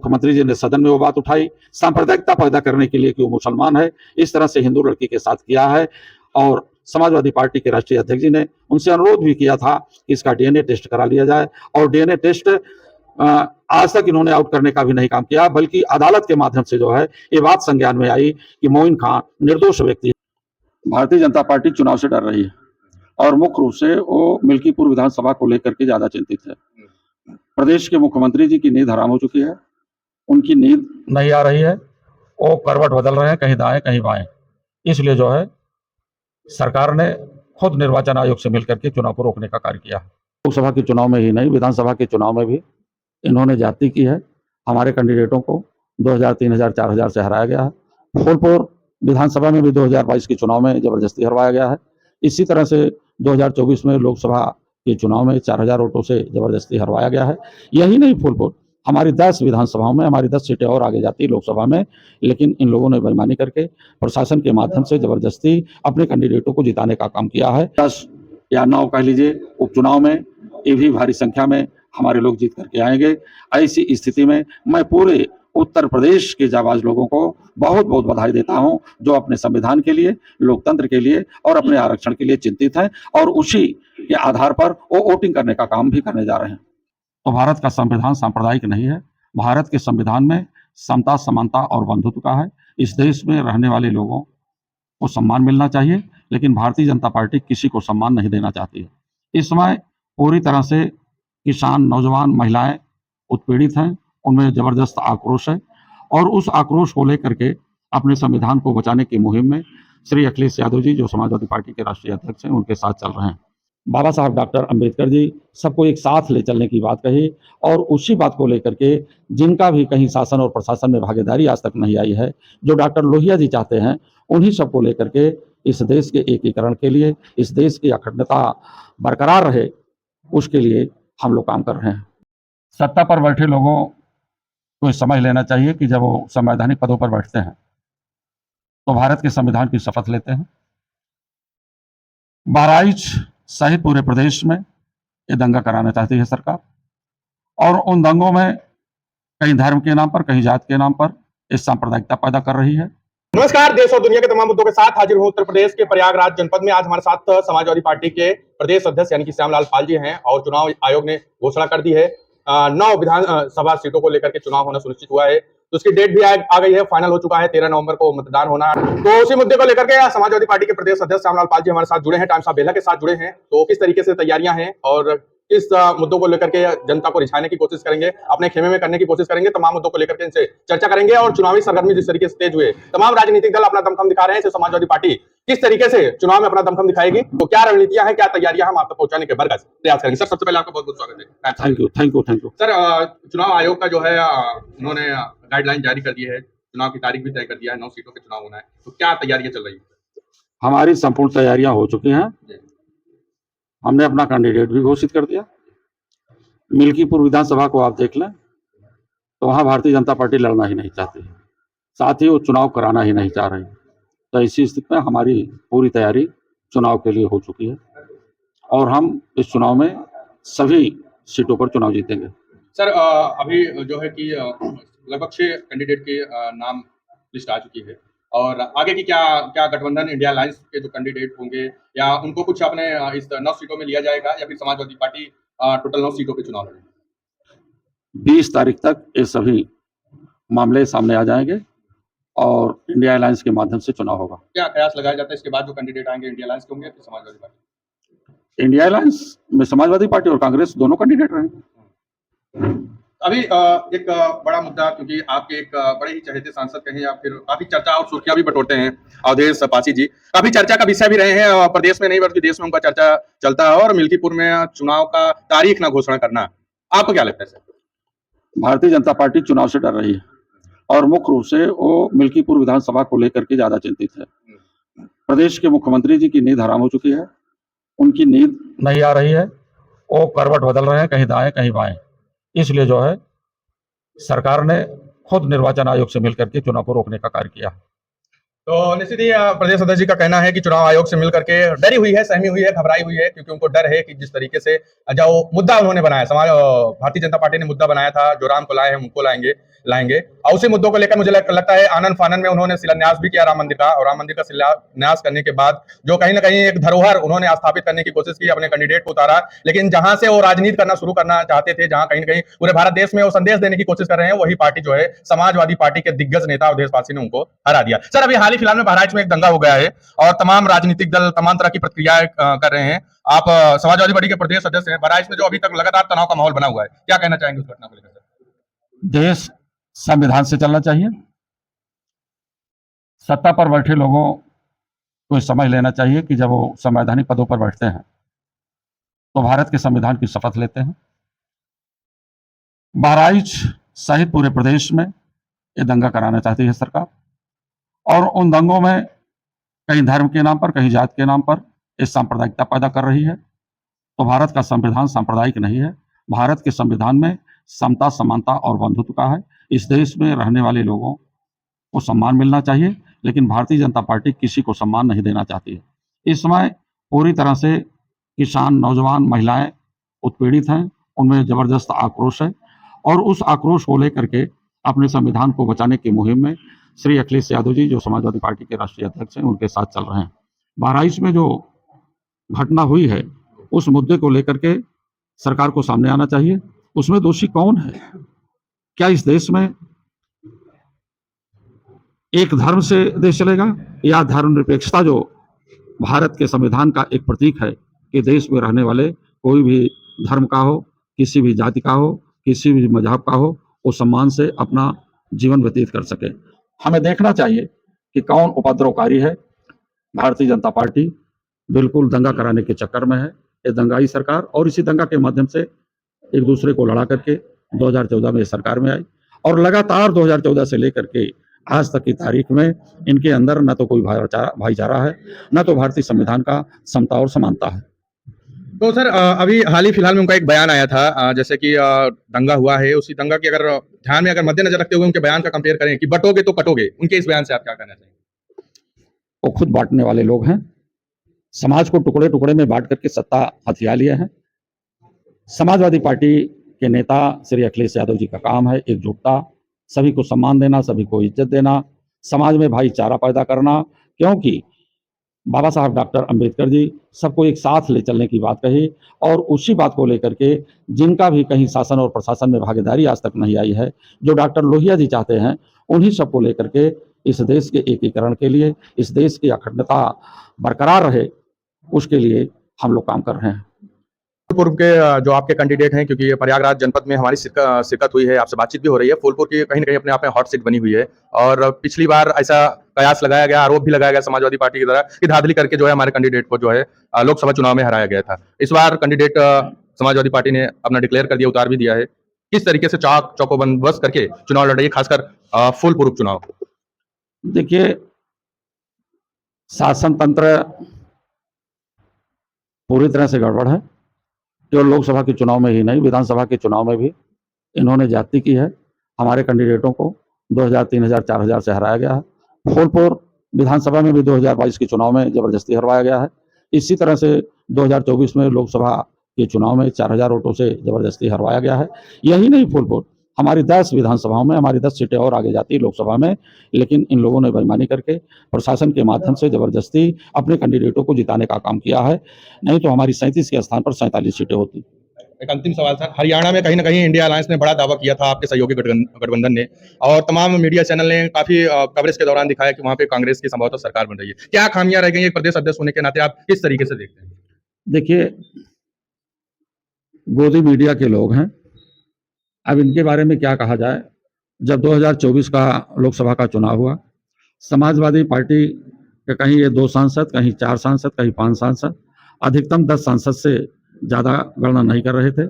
मुख्यमंत्री जी ने सदन में वो बात उठाई, सांप्रदायिकता पैदा करने के लिए कि वो मुसलमान है, इस तरह से हिंदू लड़की के साथ किया है। और समाजवादी पार्टी के राष्ट्रीय अध्यक्ष जी ने उनसे अनुरोध भी किया था कि इसका डीएनए टेस्ट करा लिया जाए, और डीएनए टेस्ट आज तक इन्होंने आउट करने का भी नहीं काम किया, बल्कि अदालत के माध्यम से जो है ये बात संज्ञान में आई कि मोइन खान निर्दोष व्यक्ति है। भारतीय जनता पार्टी चुनाव से डर रही है और मुख्य रूप से वो मिल्कीपुर विधानसभा को लेकर के ज्यादा चिंतित है। प्रदेश के मुख्यमंत्री जी की नींद हराम हो चुकी है, उनकी नींद नहीं आ रही है, वो करवट बदल रहे हैं, कहीं दाएं कहीं बाएं। इसलिए जो है सरकार ने खुद निर्वाचन आयोग से मिलकर के चुनाव को रोकने का कार्य किया। लोकसभा के चुनाव में ही नहीं, विधानसभा के चुनाव में भी इन्होंने जाति की है। हमारे कैंडिडेटों को 2000, 3000, 4000 से हराया गया है। फूलपुर विधानसभा में भी 2022 के चुनाव में जबरदस्ती हरवाया गया है। इसी तरह से 2024 में लोकसभा के चुनाव में 4000 वोटों से जबरदस्ती हरवाया गया है। यही नहीं, फूलपुर हमारी 10 विधानसभाओं में हमारी 10 सीटें और आगे जाती लोकसभा में, लेकिन इन लोगों ने बेईमानी करके प्रशासन के माध्यम से जबरदस्ती अपने कैंडिडेटों को जिताने का काम किया है। 10 या 9 कह लीजिए उपचुनाव में, ये भी भारी संख्या में हमारे लोग जीत करके आएंगे। ऐसी स्थिति में मैं पूरे उत्तर प्रदेश के जाबाज लोगों को बहुत बहुत बधाई देता हूं, जो अपने संविधान के लिए, लोकतंत्र के लिए और अपने आरक्षण के लिए चिंतित हैं, और उसी के आधार पर वो वोटिंग करने का काम भी करने जा रहे हैं। तो भारत का संविधान सांप्रदायिक नहीं है। भारत के संविधान में समता, समानता और बंधुत्व का है। इस देश में रहने वाले लोगों को सम्मान मिलना चाहिए, लेकिन भारतीय जनता पार्टी किसी को सम्मान नहीं देना चाहती है। इस समय पूरी तरह से किसान, नौजवान, महिलाएं उत्पीड़ित हैं, उनमें जबरदस्त आक्रोश है, और उस आक्रोश को लेकर के अपने संविधान को बचाने की मुहिम में श्री अखिलेश यादव जी, जो समाजवादी पार्टी के राष्ट्रीय अध्यक्ष हैं, उनके साथ चल रहे हैं। बाबा साहब डॉक्टर अंबेडकर जी सबको एक साथ ले चलने की बात कही, और उसी बात को लेकर के जिनका भी कहीं शासन और प्रशासन में भागीदारी आज तक नहीं आई है, जो डॉक्टर लोहिया जी चाहते हैं, उन्हीं सबको लेकर के इस देश के एकीकरण के लिए, इस देश की अखंडता बरकरार रहे, उसके लिए हम लोग काम कर रहे हैं। सत्ता पर बैठे लोगों को समझ लेना चाहिए कि जब वो संवैधानिक पदों पर बैठते हैं तो भारत के संविधान की शपथ लेते हैं। बहराइच सहित पूरे प्रदेश में ये दंगा कराना चाहती है सरकार, और उन दंगों में कहीं धर्म के नाम पर, कहीं जात के नाम पर इस सांप्रदायिकता पैदा कर रही है। नमस्कार, देश और दुनिया के तमाम मुद्दों के साथ हाजिर हूं उत्तर प्रदेश के प्रयागराज जनपद में। आज हमारे साथ समाजवादी पार्टी के प्रदेश अध्यक्ष यानी कि श्यामलाल पाल जी हैं, और चुनाव आयोग ने घोषणा कर दी है 9 विधानसभा सीटों को लेकर के चुनाव होना सुनिश्चित हुआ है। तो उसकी डेट भी आ गई है, फाइनल हो चुका है, 13 नवंबर को मतदान होना है। तो उसी मुद्दे को लेकर के समाजवादी पार्टी के प्रदेश अध्यक्ष श्यामलाल पाल जी हमारे साथ जुड़े हैं, टाइम्स ऑफ बेल्हा के साथ जुड़े हैं। तो किस तरीके से तैयारियां हैं और इस मुद्दों को लेकर के जनता को रिझाने की कोशिश करेंगे, अपने खेमे में करने की कोशिश करेंगे, तमाम मुद्दों को लेकर के इनसे चर्चा करेंगे। और चुनावी सरगर्मी जिस तरीके से तेज हुए, तमाम राजनीतिक दल अपना दमखम दिखा रहे हैं, समाजवादी पार्टी किस तरीके से चुनाव में अपना दमखम दिखाएगी, तो क्या रणनीतियां हैं, क्या तैयारियां हम आप तक पहुंचाने के बरगद प्रयास करेंगे। सर, सबसे पहले आपका बहुत बहुत स्वागत है। थैंक यू सर, चुनाव आयोग का जो है उन्होंने गाइडलाइन जारी कर दी है, चुनाव की तारीख भी तय कर दिया है, 9 सीटों पे चुनाव होना है, तो क्या तैयारियां चल रही है? हमारी संपूर्ण तैयारियां हो चुकी हैं। हमने अपना कैंडिडेट भी घोषित कर दिया। मिल्कीपुर विधानसभा को आप देख लें तो वहां भारतीय जनता पार्टी लड़ना ही नहीं चाहती, साथ ही वो चुनाव कराना ही नहीं चाह रही। तो इसी स्थिति में हमारी पूरी तैयारी चुनाव के लिए हो चुकी है, और हम इस चुनाव में सभी सीटों पर चुनाव जीतेंगे। सर, अभी जो है कि लगभग 6 कैंडिडेट के नाम लिस्ट आ चुकी है, और आगे की क्या गठबंधन इंडिया अलायंस के जो कैंडिडेट होंगे, या उनको कुछ अपने इस 9 सीटों में लिया जाएगा, या फिर समाजवादी पार्टी टोटल 9 सीटों पे चुनाव लड़ेगी? 20 तारीख तक ये सभी मामले सामने आ जाएंगे और इंडिया अलायंस के माध्यम से चुनाव होगा। क्या कयास लगाया जाता है इसके बाद जो कैंडिडेट आएंगे, इंडिया अलायंस के होंगे या समाजवादी पार्टी? इंडिया अलायंस में समाजवादी पार्टी और कांग्रेस दोनों कैंडिडेट रहेंगे। अभी एक बड़ा मुद्दा, क्योंकि आपके एक बड़े ही चहेते सांसद कहें या फिर काफी चर्चा और सुर्खियां भी बटोरते हैं, अवधेश पासी जी काफी चर्चा का विषय भी रहे हैं, प्रदेश में नहीं बल्कि देश में उनका चर्चा चलता है, और मिल्कीपुर में चुनाव का तारीख ना घोषणा करना, आपको क्या लगता है सर? भारतीय जनता पार्टी चुनाव से डर रही है, और मुख्य रूप से वो मिल्कीपुर विधानसभा को लेकर के ज्यादा चिंतित है। प्रदेश के मुख्यमंत्री जी की नींद हराम हो चुकी है, उनकी नींद नहीं आ रही है, वो करवट बदल रहे हैं, कहीं दाएं कहीं बाएं। इसलिए जो है सरकार ने खुद निर्वाचन आयोग से मिलकर के चुनाव को रोकने का कार्य किया। तो निश्चित ही प्रदेश अध्यक्ष जी का कहना है कि चुनाव आयोग से मिलकर के डरी हुई है, सहमी हुई है, घबराई हुई है, क्योंकि उनको डर है कि जिस तरीके से जो मुद्दा उन्होंने बनाया, भारतीय जनता पार्टी ने मुद्दा बनाया था, जो राम को लाए हैं उनको लाएंगे, लाएंगे। और उसी मुद्दों को लेकर मुझे लगता है आनन फानन में उन्होंने शिलान्यास भी किया राम मंदिर का, और राम मंदिर का शिलान्यास करने के बाद जो कहीं ना कहीं एक धरोहर उन्होंने स्थापित करने की कोशिश की, अपने कैंडिडेट को उतारा, लेकिन जहां से वो राजनीति करना शुरू करना चाहते थे, जहां कहीं ना कहीं पूरे भारत देश में वो संदेश देने की कोशिश कर रहे हैं, वही पार्टी जो है समाजवादी पार्टी के दिग्गज नेता और देशवासी ने उनको हरा दिया। सर, अभी हाल ही फिलहाल में बहराइच में एक दंगा हो गया है और तमाम राजनीतिक दल तमाम तरह की प्रतिक्रियाएं कर रहे हैं। आप समाजवादी पार्टी के प्रदेश सदस्य हैं, बहराइच में जो अभी तक लगातार तनाव का माहौल बना हुआ है, क्या कहना चाहेंगे उस घटना को लेकर? देश संविधान से चलना चाहिए। सत्ता पर बैठे लोगों को समझ लेना चाहिए कि जब वो संवैधानिक पदों पर बैठते हैं तो भारत के संविधान की शपथ लेते हैं। बहराइच सहित पूरे प्रदेश में ये दंगा कराना चाहती है सरकार, और उन दंगों में कहीं धर्म के नाम पर, कहीं जात के नाम पर ये सांप्रदायिकता पैदा कर रही है। तो भारत का संविधान सांप्रदायिक नहीं है। भारत के संविधान में समता, समानता और बंधुत्व का है। इस देश में रहने वाले लोगों को सम्मान मिलना चाहिए, लेकिन भारतीय जनता पार्टी किसी को सम्मान नहीं देना चाहती है। इस समय पूरी तरह से किसान, नौजवान, महिलाएं उत्पीड़ित हैं, उनमें जबरदस्त आक्रोश है, और उस आक्रोश को लेकर के अपने संविधान को बचाने की मुहिम में श्री अखिलेश यादव जी, जो समाजवादी पार्टी के राष्ट्रीय अध्यक्ष हैं, उनके साथ चल रहे हैं। बहराइच में जो घटना हुई है उस मुद्दे को लेकर के सरकार को सामने आना चाहिए। उसमें दोषी कौन है? क्या इस देश में एक धर्म से देश चलेगा, या धर्मनिरपेक्षता जो भारत के संविधान का एक प्रतीक है कि देश में रहने वाले कोई भी धर्म का हो, किसी भी जाति का हो, किसी भी मजहब का हो, वो सम्मान से अपना जीवन व्यतीत कर सके। हमें देखना चाहिए कि कौन उपद्रवकारी है। भारतीय जनता पार्टी बिल्कुल दंगा कराने के चक्कर में है। ये दंगाई सरकार, और इसी दंगा के माध्यम से एक दूसरे को लड़ा करके 2014 में सरकार में आई, और लगातार 2014 से लेकर के आज तक की तारीख में इनके अंदर न तो कोई भाईचारा है, न तो भारतीय संविधान का समता और समानता है। तो सर, अभी हाल ही फिलहाल में उनका एक बयान आया था, जैसे कि दंगा हुआ है, उसी दंगा की अगर ध्यान में अगर मद्देनजर रखते हुए उनके बयान का कंपेयर करें कि बटोगे तो कटोगे, उनके इस बयान से आप क्या कहना चाहेंगे? वो खुद बांटने वाले लोग हैं। समाज को टुकड़े टुकड़े में बांट करके सत्ता हथिया लिए हैं। समाजवादी पार्टी के नेता श्री अखिलेश यादव जी का काम है एकजुटता, सभी को सम्मान देना, सभी को इज्जत देना, समाज में भाईचारा पैदा करना, क्योंकि बाबा साहब डॉक्टर अंबेडकर जी सबको एक साथ ले चलने की बात कही, और उसी बात को लेकर के जिनका भी कहीं शासन और प्रशासन में भागीदारी आज तक नहीं आई है, जो डॉक्टर लोहिया जी चाहते हैं, उन्हीं सबको लेकर के इस देश के एकीकरण के लिए, इस देश की अखंडता बरकरार रहे, उसके लिए हम लोग काम कर रहे हैं। फूलपुर के जो आपके कैंडिडेट हैं, क्योंकि प्रयागराज जनपद में हमारी शिरकत हुई है, आपसे बातचीत भी हो रही है, फूलपुर की कहीं ना कहीं अपने आप में हॉट सीट बनी हुई है, और पिछली बार ऐसा कयास लगाया गया, आरोप भी लगाया गया समाजवादी पार्टी की तरह कि धांधली करके जो है हमारे कैंडिडेट को जो है लोकसभा चुनाव में हराया गया था। इस बार कैंडिडेट समाजवादी पार्टी ने अपना डिक्लेयर कर दिया, उतार भी दिया है। किस तरीके से चौकोबंदोबस्त करके चुनाव लड़ रही है, खासकर फूलपुर उपचुनाव? देखिए, शासन तंत्र पूरी तरह से गड़बड़ है। केवल लोकसभा के चुनाव में ही नहीं, विधानसभा के चुनाव में भी इन्होंने ज्यादती की है। हमारे कैंडिडेटों को 2000, 3000, 4000 से हराया गया है। फूलपुर विधानसभा में भी 2022 के चुनाव में जबरदस्ती हरवाया गया है। इसी तरह से 2024 में लोकसभा के चुनाव में 4000 वोटों से जबरदस्ती हरवाया गया है। यही नहीं, फूलपुर हमारी 10 विधानसभाओं में हमारी 10 सीटें और आगे जाती है लोकसभा में, लेकिन इन लोगों ने बेईमानी करके प्रशासन के माध्यम से जबरदस्ती अपने कैंडिडेटों को जिताने का काम किया है। नहीं तो हमारी 37 के स्थान पर 47 सीटें होती। एक अंतिम सवाल सर, हरियाणा में कहीं ना कहीं इंडिया अलायंस ने बड़ा दावा किया था, आपके सहयोगी गठबंधन ने, और तमाम मीडिया चैनल ने काफी कवरेज के दौरान दिखाया कि वहां पे कांग्रेस की संभवतः सरकार बन रही है। क्या खामियां रह गई एक प्रदेश अध्यक्ष होने के नाते, आप किस तरीके से देखते हैं? देखिए, गोदी मीडिया के लोग हैं, अब इनके बारे में क्या कहा जाए। जब 2024 का लोकसभा का चुनाव हुआ, समाजवादी पार्टी के कहीं ये 2 सांसद, कहीं 4 सांसद, कहीं 5 सांसद, अधिकतम 10 सांसद से ज़्यादा गणना नहीं कर रहे थे।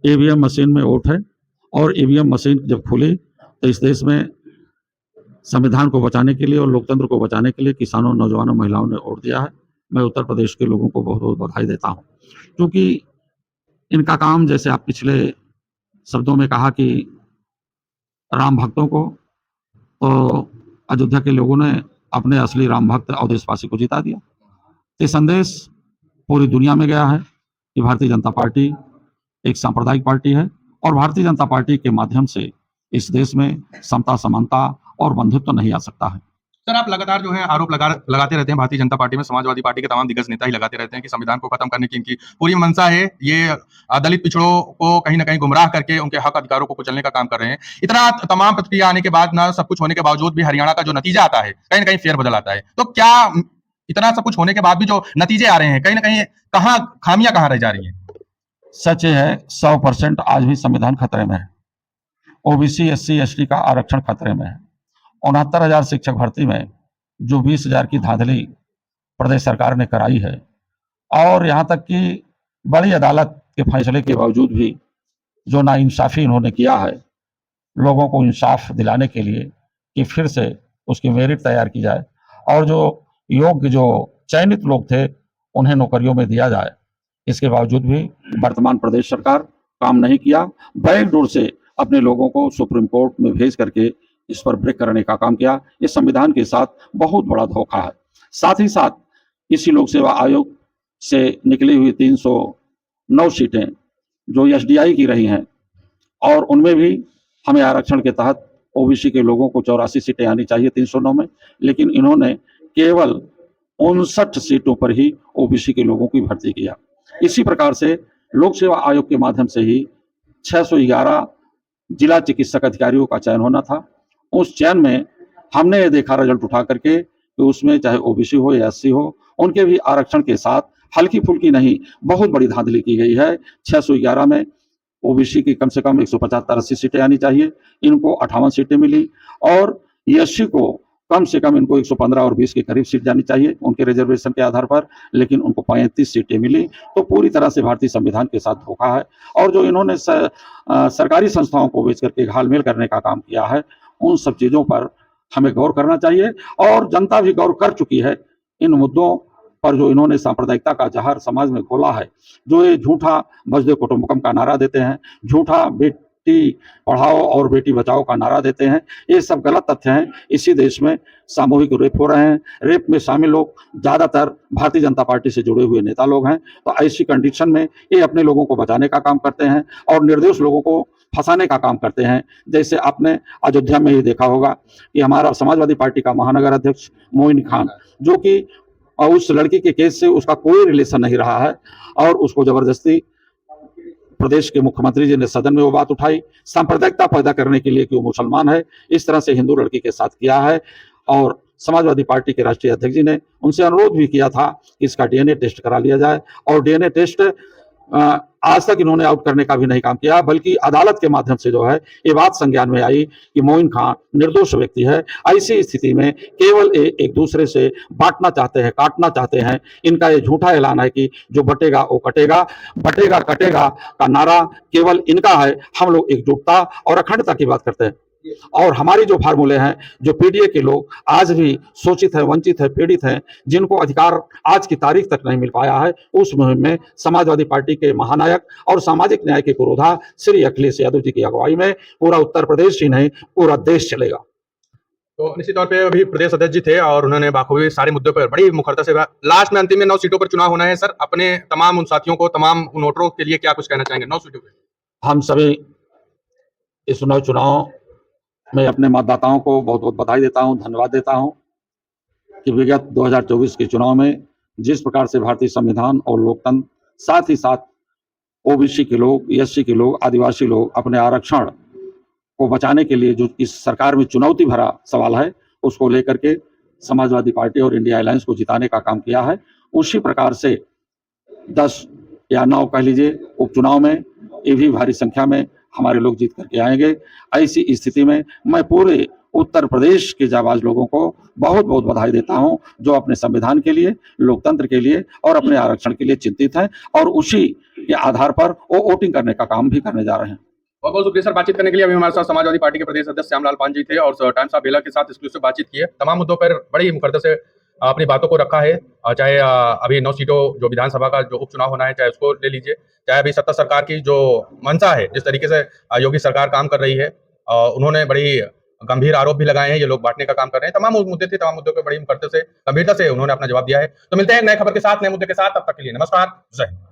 ईवीएम मशीन में वोट है, और ईवीएम मशीन जब खुली तो इस देश में संविधान को बचाने के लिए और लोकतंत्र को बचाने के लिए किसानों, नौजवानों, महिलाओं ने वोट दिया है। मैं उत्तर प्रदेश के लोगों को बहुत बहुत बधाई देता हूँ, क्योंकि इनका काम, जैसे आप पिछले शब्दों में कहा कि राम भक्तों को, तो अयोध्या के लोगों ने अपने असली राम भक्त और देशवासी को जिता दिया। ये संदेश पूरी दुनिया में गया है कि भारतीय जनता पार्टी एक सांप्रदायिक पार्टी है, और भारतीय जनता पार्टी के माध्यम से इस देश में समता, समानता और बंधुत्व नहीं आ सकता है। सर, आप लगातार जो है आरोप लगाते रहते हैं भारतीय जनता पार्टी में, समाजवादी पार्टी के तमाम दिग्गज नेता ही लगाते रहते हैं कि संविधान को खत्म करने की इनकी पूरी मंशा है। ये दलित पिछड़ों को कहीं न कहीं गुमराह करके उनके हक अधिकारों को कुचलने का काम कर रहे हैं। इतना तमाम प्रतिक्रिया आने के बाद ना सब कुछ होने के बावजूद भी हरियाणा का जो नतीजा आता है, कहीं न कहीं फेरबदल आता है। तो क्या इतना सब कुछ होने के बाद भी जो नतीजे आ रहे हैं, कहीं न कहीं खामियां कहाँ रह जा रही हैं? सच ये है 100% आज भी संविधान खतरे में है। ओबीसी, एससी, एसटी का आरक्षण खतरे में है। 69,000 शिक्षक भर्ती में जो 20,000 की धांधली प्रदेश सरकार ने कराई है, और यहाँ तक कि बड़ी अदालत के फैसले के बावजूद भी जो नाइंसाफी इन्होंने किया है लोगों को इंसाफ दिलाने के लिए कि फिर से उसकी मेरिट तैयार की जाए और जो योग्य जो चयनित लोग थे उन्हें नौकरियों में दिया जाए, इसके बावजूद भी वर्तमान प्रदेश सरकार काम नहीं किया। बैकडोर से अपने लोगों को सुप्रीम कोर्ट में भेज करके इस पर ब्रेक करने का काम किया। इस संविधान के साथ बहुत बड़ा धोखा है। साथ ही साथ इसी लोक सेवा आयोग से निकली हुई 309 सीटें जो एसडीआई की रही हैं, और उनमें भी हमें आरक्षण के तहत ओबीसी के लोगों को 84 सीटें आनी चाहिए 309 में, लेकिन इन्होंने केवल 59 सीटों पर ही ओबीसी के लोगों की भर्ती किया। इसी प्रकार से लोक सेवा आयोग के माध्यम से ही 611 जिला चिकित्सक अधिकारियों का चयन होना था। उस चयन में हमने ये देखा रिजल्ट उठा करके कि उसमें चाहे ओबीसी हो या एससी हो, उनके भी आरक्षण के साथ हल्की फुल्की नहीं, बहुत बड़ी धांधली की गई है। 611 में ओबीसी की कम से कम 175-80 सीटें आनी चाहिए, इनको 58 सीटें मिली, और एससी को कम से कम इनको 115 और 20 के करीब सीट जानी चाहिए उनके रिजर्वेशन के आधार पर, लेकिन उनको 35 सीटें मिली। तो पूरी तरह से भारतीय संविधान के साथ धोखा है, और जो इन्होंने सरकारी संस्थाओं को बेच करके घालमेल करने का काम किया है, उन सब चीजों पर हमें गौर करना चाहिए, और जनता भी गौर कर चुकी है इन मुद्दों पर। जो इन्होंने सांप्रदायिकता का जहर समाज में घोला है, जो ये झूठा वसुधैव कुटुंबकम का नारा देते हैं, झूठा बेटी पढ़ाओ और बेटी बचाओ का नारा देते हैं, ये सब गलत तथ्य हैं। इसी देश में सामूहिक रेप हो रहे हैं, रेप में शामिल लोग ज्यादातर भारतीय जनता पार्टी से जुड़े हुए नेता लोग हैं। तो ऐसी कंडीशन में ये अपने लोगों को बचाने का काम करते हैं और निर्दोष लोगों को फंसाने का काम करते हैं। जैसे आपने अयोध्या में ही देखा होगा कि हमारा समाजवादी पार्टी का महानगर अध्यक्ष मोइन खान, जो कि उस लड़की के केस से उसका कोई रिलेशन नहीं रहा है, और उसको जबरदस्ती प्रदेश के मुख्यमंत्री जी ने सदन में वो बात उठाई, सांप्रदायिकता पैदा करने के लिए कि वो मुसलमान है, इस तरह से हिंदू लड़की के साथ किया है। और समाजवादी पार्टी के राष्ट्रीय अध्यक्ष जी ने उनसे अनुरोध भी किया था कि इसका डीएनए टेस्ट करा लिया जाए, और डीएनए टेस्ट आज तक इन्होंने आउट करने का भी नहीं काम किया, बल्कि अदालत के माध्यम से जो है ये बात संज्ञान में आई कि मोइन खान निर्दोष व्यक्ति है। ऐसी स्थिति में केवल एक दूसरे से बांटना चाहते हैं, काटना चाहते हैं। इनका ये झूठा ऐलान है कि जो बटेगा वो कटेगा, बटेगा कटेगा का नारा केवल इनका है। हम लोग एकजुटता और अखंडता की बात करते हैं, और हमारी जो फार्मूले हैं, जो पीडीए के लोग आज भी शोषित है, वंचित है, पीड़ित हैं, जिनको अधिकार आज की तारीख तक नहीं मिल पाया है, उस मुहिम में समाजवादी पार्टी के महानायक और सामाजिक न्याय के पुरोधा श्री अखिलेश यादव जी की अगुवाई में पूरा उत्तर प्रदेश ही नहीं पूरा देश चलेगा। तो निश्चित तौर पे अभी प्रदेश अध्यक्ष जी थे और उन्होंने बाखूबी सारे मुद्दों पर बड़ी मुखरता से लास्ट में अंतिम में 9 सीटों पर चुनाव होना है। सर, अपने तमाम उन साथियों को, तमाम उन वोटरों के लिए क्या कुछ कहना चाहेंगे 9 सीटों पे? हम सभी इस चुनाव मैं अपने मतदाताओं को बहुत बहुत बधाई देता हूं, धन्यवाद देता हूं कि विगत 2024 के चुनाव में जिस प्रकार से भारतीय संविधान और लोकतंत्र, साथ ही साथ ओबीसी के लोग, एससी के लोग, आदिवासी लोग अपने आरक्षण को बचाने के लिए जो इस सरकार में चुनौती भरा सवाल है, उसको लेकर के समाजवादी पार्टी और इंडिया अलायंस को जिताने का काम किया है, उसी प्रकार से 10 या 9 कह लीजिए उपचुनाव में ये भी भारी संख्या में हमारे लोग जीत करके आएंगे। ऐसी स्थिति में मैं पूरे उत्तर प्रदेश के जाबाज लोगों को बहुत बहुत बधाई देता हूं, जो अपने संविधान के लिए, लोकतंत्र के लिए और अपने आरक्षण के लिए चिंतित हैं, और उसी के आधार पर वो वोटिंग करने का काम भी करने जा रहे हैं। बहुत बहुत शुक्रिया सर बातचीत करने के लिए। अभी हमारे साथ समाजवादी पार्टी के प्रदेश अध्यक्ष श्यामलाल पान जी थे और टाइम्स ऑफ बेला के साथ एक्सक्लूसिव बातचीत की है। तमाम मुद्दों पर बड़ी मुखरता से अपनी बातों को रखा है, चाहे अभी 9 सीटों जो विधानसभा का जो उपचुनाव होना है, चाहे उसको ले लीजिए, चाहे अभी सत्ता सरकार की जो मंशा है, जिस तरीके से योगी सरकार काम कर रही है, उन्होंने बड़ी गंभीर आरोप भी लगाए हैं, ये लोग बांटने का काम कर रहे हैं। तमाम मुद्दे थे, तमाम मुद्दों पर बड़ी मुखरता से, गंभीरता से उन्होंने अपना जवाब दिया है। तो मिलते हैं नए खबर के साथ, नए मुद्दे के साथ, तब तक के लिए नमस्कार, जय हिंद।